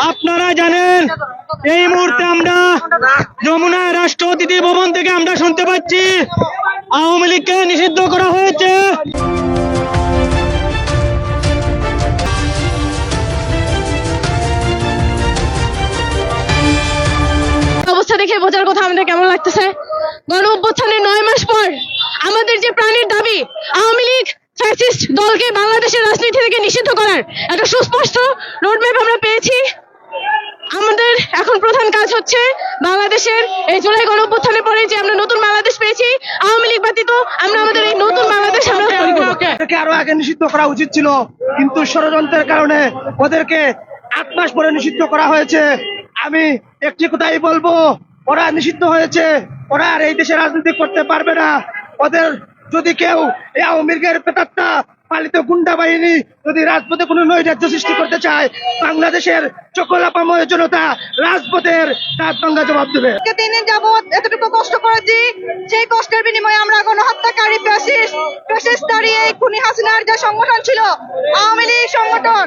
আপনারা জানেন এই মুহূর্তে আমরা যমুনায় রাষ্ট্র অতিথি ভবন থেকে আমরা শুনতে পাচ্ছি আওয়ামী লীগকে নিষিদ্ধ করা হয়েছে। অবস্থা দেখে বোঝার কথা আমাদের কেমন লাগতেছে। গণ অভ্যুত্থানের 9 মাস পর আমাদের যে প্রাণের দাবি আওয়ামী লীগ ফ্যাসিস্ট দলকে বাংলাদেশের রাজনীতি থেকে নিষিদ্ধ করার একটা সুস্পষ্ট রোডম্যাপ আমরা পেয়েছি। আমাদের এখন প্রধান কাজ হচ্ছে বাংলাদেশের এই জুলাই গণ অভ্যুত্থানের পরে যে আমরা নতুন বাংলাদেশ পেয়েছি, আওয়ামী লীগ ব্যতীত আমরা আমাদের এই নতুন বাংলাদেশ আমরা তৈরি করব। আরো আগে নিষিদ্ধ করা উচিত ছিল, কিন্তু ষড়যন্ত্রের কারণে ওদেরকে 8 মাস পরে নিষিদ্ধ করা হয়েছে। আমি একটি কথাই বলবো, ওরা নিষিদ্ধ হয়েছে, ওরা আর এই দেশে রাজনীতি করতে পারবে না। ওদের যদি কেউ এই আওয়ামী লীগের প্রেতাত্মা পালিত গুন্ডা বাহিনী যদি রাজপথে কোনো নৈরাজ্য সৃষ্টি করতে চায়, বাংলাদেশের সকল আপাময় জনতা রাজপথের দাঁত ভাঙা জবাব দেবে। 3 দিন যাবত এতটুকু কষ্ট করেছি, সেই কষ্টের বিনিময়ে আমরা গণহত্যাকারী ফ্যাসিস্ট দাঁড়িয়ে খুনি হাসিনার যে সংগঠন ছিল আওয়ামী লীগ সংগঠন,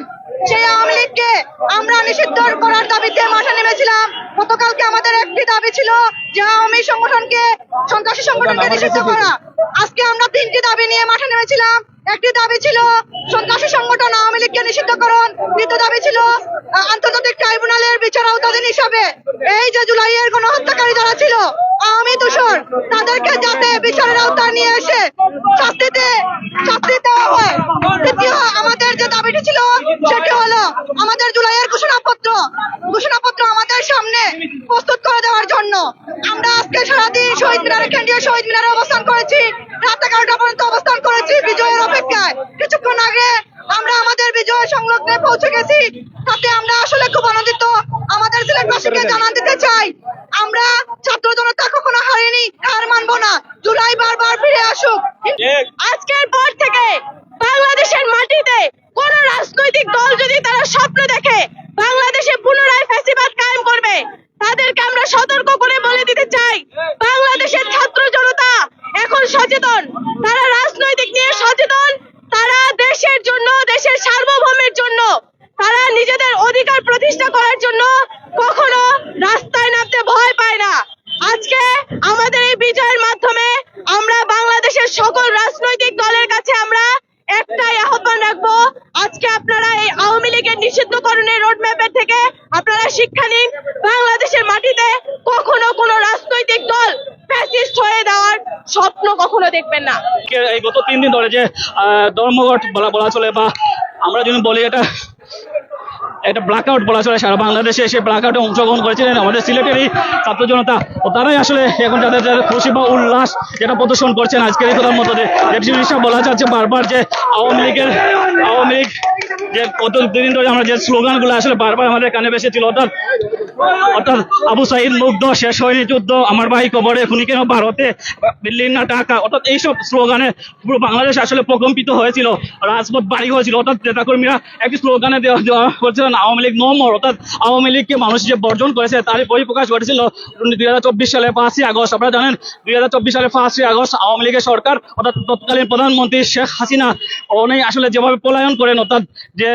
সেই আওয়ামী লীগকে আমরা নিষিদ্ধ করার দাবিতে মাঠে নেমেছিলাম। গতকালকে আমাদের একটি দাবি ছিল যে আওয়ামী সংগঠনকে, সন্ত্রাসী সংগঠনকে নিষিদ্ধ করা। আজকে আমরা 3টি দাবি নিয়ে মাঠে নেমেছিলাম। একটি দাবি ছিল সন্ত্রাসী সংগঠন আওয়ামী লীগকে নিষিদ্ধকরণ, দ্বিতীয় দাবি ছিল আন্তর্জাতিক ট্রাইব্যুনালের বিচার আওতাধীন হিসাবে এই যে জুলাইয়ের গণহত্যাকারী যারা ছিল আওয়ামী দোষর, তাদেরকে যাতে বিচারের আওতায় নিয়ে এসে শাস্তি দেওয়া হয়। তৃতীয় আমাদের যে দাবিটি ছিল সেটি হলো আমাদের জুলাইয়ের ঘোষণাপত্র আমাদের সামনে প্রস্তুত করে দেওয়ার জন্য। আমরা আজকে সারাদিন শহীদ মিনারে, কেন্দ্রীয় শহীদ মিনারে অবস্থান করেছি, রাত 11টা পর্যন্ত অবস্থান করেছি বিজয়ের অপেক্ষায়। কিছুক্ষণ আগে আমরা আমাদের বিজয় সংলগ্নে পৌঁছে গেছি। তাতে আমরা আসলে খুব আনন্দিত। আমাদের সিলেটবাসীকে জানান দিতে চাই, আমরা ছাত্র জনতা কখনো হারিনি, হার মানবো না। জুলাই বারবার ফিরে আসুক। আজকের পর থেকে বাংলাদেশের মাটিতে কোন রাজনৈতিক দল যদি তারা স্বপ্ন দেখে বাংলাদেশে পুনরায় ফ্যাসিবাদ কায়েম করবে, তাদেরকে আমরা সতর্ক করে বলে দিতে চাই, বাংলাদেশের ছাত্র জনতা এখন সচেতন, তারা রাজনৈতিক নিয়ে সচেতন, তারা দেশের জন্য, দেশের সার্বভৌমের জন্য, তারা নিজেদের অধিকার প্রতিষ্ঠা করার জন্য কখনো রাস্তায় নামতে ভয় পায় না। আজকে আমাদের এই বিজয়ের মাধ্যমে আমরা বাংলাদেশের সকল রাজনৈতিক দলের কাছে আমরা একটাই আহ্বান রাখবো, আজকে আপনারা এই আওয়ামী লীগের নিষিদ্ধকরণের রোডম্যাপের থেকে আপনারা শিক্ষা নিন। বাংলাদেশের মাটিতে কখনো কোনো রাজনৈতিক দল ফ্যাসিস্ট হয়ে দেওয়ার স্বপ্ন কখনো দেখবেন না। এই গত 3 দিন ধরে যে ধর্মঘট বলা চলে, বা আমরা যদি বলি এটা ব্ল্যাকআউট বলা চলে, সারা বাংলাদেশে সেই ব্ল্যাকআউটে অংশগ্রহণ করেছিলেন আমাদের সিলেটেরই ছাত্র জনতা। ও তারাই আসলে এখন যাদের খুশি বা উল্লাস যেটা প্রদর্শন করছেন আজকের এই কথার মতো, যে জিনিসটা বলা যাচ্ছে বারবার যে আওয়ামী লীগ যে গত 2 দিন ধরে আমরা যে স্লোগানগুলো আসলে বারবার আমাদের কানে বেসেছিল, অর্থাৎ আবু সাইদ মুগ্ধ, শেষ হয়নি যুদ্ধ, আমার ভাই কবরে, খুনি কেন ভারতে, দিল্লি না ঢাকা, অর্থাৎ এইসব স্লোগানে পুরো বাংলাদেশ আসলে প্রকম্পিত হয়েছিল, রাজপথ বাড়ি হয়েছিল। অর্থাৎ নেতাকর্মীরা একটি স্লোগানে দেওয়া করছিলেন আওয়ামী লীগ নো মোর, অর্থাৎ আওয়ামী লীগকে মানুষ যে বর্জন করেছে তারই বহিঃপ্রকাশ ঘটেছিল 2024 সালে 5ই আগস্ট। আপনারা জানেন 2024 সালে 5ই আগস্ট আওয়ামী লীগের সরকার, অর্থাৎ তৎকালীন প্রধানমন্ত্রী শেখ হাসিনা উনি আসলে যেভাবে পলায়ন করেন, অর্থাৎ যে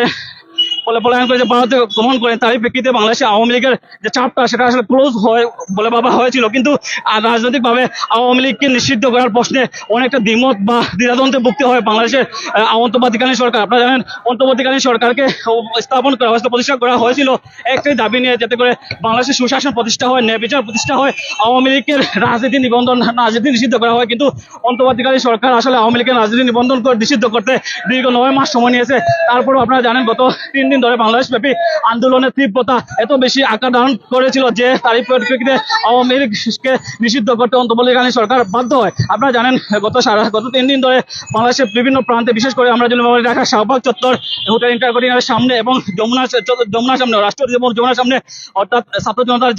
পলায়ন করে যে ভারতে গমন করেন, তারই প্রেক্ষিতে বাংলাদেশে আওয়ামী লীগের যে চাপটা সেটা আসলে ক্লোজ হয় বলে ভাবা হয়েছিল। কিন্তু রাজনৈতিকভাবে আওয়ামী লীগকে নিষিদ্ধ করার প্রশ্নে অনেকটা দ্বিমত বা দ্বিধাদ্বন্দ্বে ভুগতে হয় বাংলাদেশের অন্তর্বর্তীকালীন সরকার। আপনারা জানেন অন্তর্বর্তীকালীন সরকারকে স্থাপন করা হয়েছিল, প্রতিষ্ঠা করা হয়েছিল একটাই দাবি নিয়ে, যাতে করে বাংলাদেশের সুশাসন প্রতিষ্ঠা হয়, ন্যায় বিচার প্রতিষ্ঠা হয়, আওয়ামী লীগের রাজনীতি নিষিদ্ধ করা হয়। কিন্তু অন্তর্বর্তীকালীন সরকার আসলে আওয়ামী লীগের রাজনীতি নিবন্ধন করে নিষিদ্ধ করতে দীর্ঘ 9 মাস সময় নিয়েছে। তারপরেও আপনারা জানেন গত 3 দিন ধরে বাংলাদেশ ব্যাপী আন্দোলনের তীব্রতা এত বেশি আকার ধারণ করেছিল যে তারই পরিপ্রেক্ষিতে আওয়ামী লীগকে নিষিদ্ধ করতে অন্তর্বর্তীকালীন সরকার বাধ্য হয়। আপনারা জানেন গত 3 দিন ধরে বাংলাদেশের বিভিন্ন প্রান্তে, বিশেষ করে আমরা যদি ঢাকা শাহবাগ চত্বর, হোটেল ইন্টারকন্টিনেন্টালের সামনে এবং যমুনার সামনে, রাষ্ট্রপতি ভবন যমুনার সামনে, অর্থাৎ ছাত্র জনতার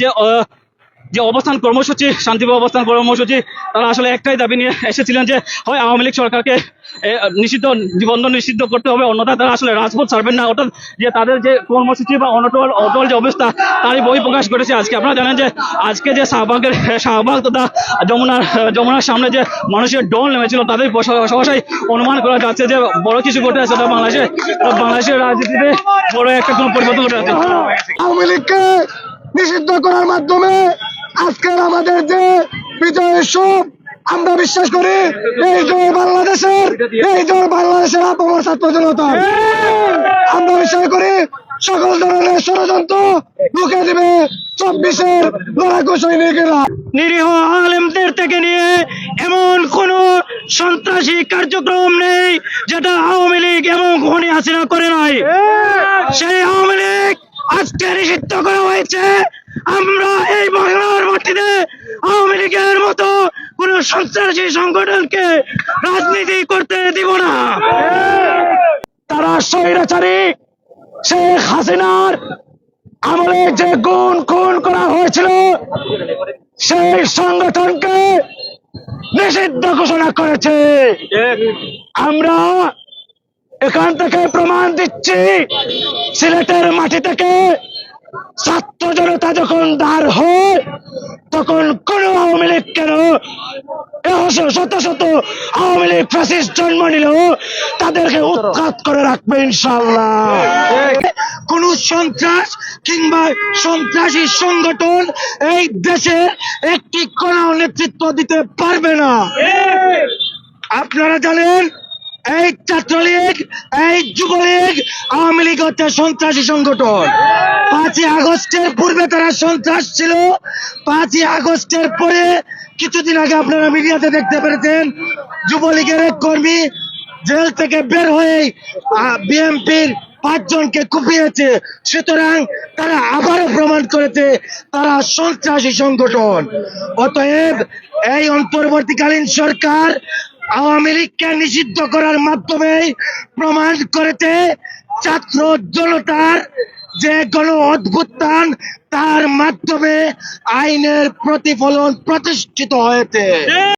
যে অবস্থান কর্মসূচি, শান্তিপূর্ণ অবস্থান কর্মসূচি, তারা আসলে একটাই দাবি নিয়ে এসেছিলেন যে হয় আওয়ামী লীগ সরকারকে নিষিদ্ধ, নিবন্ধন নিষিদ্ধ করতে হবে, অন্যথায় তারা আসলে রাজপথ ছাড়বেন না। অর্থাৎ যে তাদের যে কর্মসূচি বা অটল যে অবস্থা, তারই বহিঃপ্রকাশ করেছে আজকে। আপনারা জানেন যে আজকে যে শাহবাগ তথা যমুনার সামনে যে মানুষের ঢল নেমেছিল, তাদের সহসাই অনুমান করা যাচ্ছে যে বড় কিছু ঘটে আছে, বাংলাদেশের রাজনীতিতে বড় একটা কোনো পরিবর্তন ঘটে আছে। আওয়ামী লীগকে নিষিদ্ধ করার মাধ্যমে আজকের আমাদের যে বিজয় উৎসব, আমরা বিশ্বাস করি এই জয় বাংলাদেশের আপামর ছাত্র জনতা। আমরা বিশ্বাস করি সকল ধরনের ষড়যন্ত্র রুখে দিবে 24-এর লড়াকু সৈনিকেরা। নিরীহ আলেমদের থেকে নিয়ে এমন কোন সন্ত্রাসী কার্যক্রম নেই যেটা আওয়ামী লীগ এবং খুনি হাসিনা করে নাই। সেই আওয়ামী লীগ আজকে নিষিদ্ধ করা হয়েছে। আমরা এই বাংলার মাটিতে আওয়ামী লীগের মতো কোন সন্ত্রাসী সংগঠনকে রাজনীতি করতে দিব না। তারা স্বৈরাচারী শেখ হাসিনার আমলে যে খুন করা হয়েছিল, সেই সংগঠনকে নিষিদ্ধ ঘোষণা করেছে। আমরা এখান থেকে প্রমাণ দিচ্ছি, সিলেটের মাটি থেকে ছাত্র জনতা যখন দাঁড় হয়, তখন কোন আওয়ামী লীগ কেন শত শত আওয়ামী লীগ ফ্যাসিস্ট জন্ম নিল, তাদেরকে উৎখাত করে রাখবে ইনশাআল্লাহ। কোন সন্ত্রাস কিংবা সন্ত্রাসী সংগঠন এই দেশে একটি কোন নেতৃত্ব দিতে পারবে না। আপনারা জানেন এই ছাত্রলীগ, এই যুবলীগ, আওয়ামী লীগ হচ্ছে সন্ত্রাসী সংগঠন। 5ই আগস্টের পূর্বে তারা সন্ত্রাস ছিল। 5ই আগস্টের পরে কিছুদিন আগে আপনারা মিডিয়াতে দেখতে পেরেছেন যুবলীগের এক কর্মী জেল থেকে বের হয়ে বিএনপির 5 জনকে কুপিয়েছে। সুতরাং তারা আবারও প্রমাণ করেছে তারা সন্ত্রাসী সংগঠন। অতএব এই অন্তর্বর্তীকালীন সরকার আওয়ামী লীগকে নিষিদ্ধ করার মাধ্যমে প্রমাণ করেছে ছাত্র জনতার যে গণ অভ্যুত্থান, তার মাধ্যমে আইনের প্রতিফলন প্রতিষ্ঠিত হয়েছে।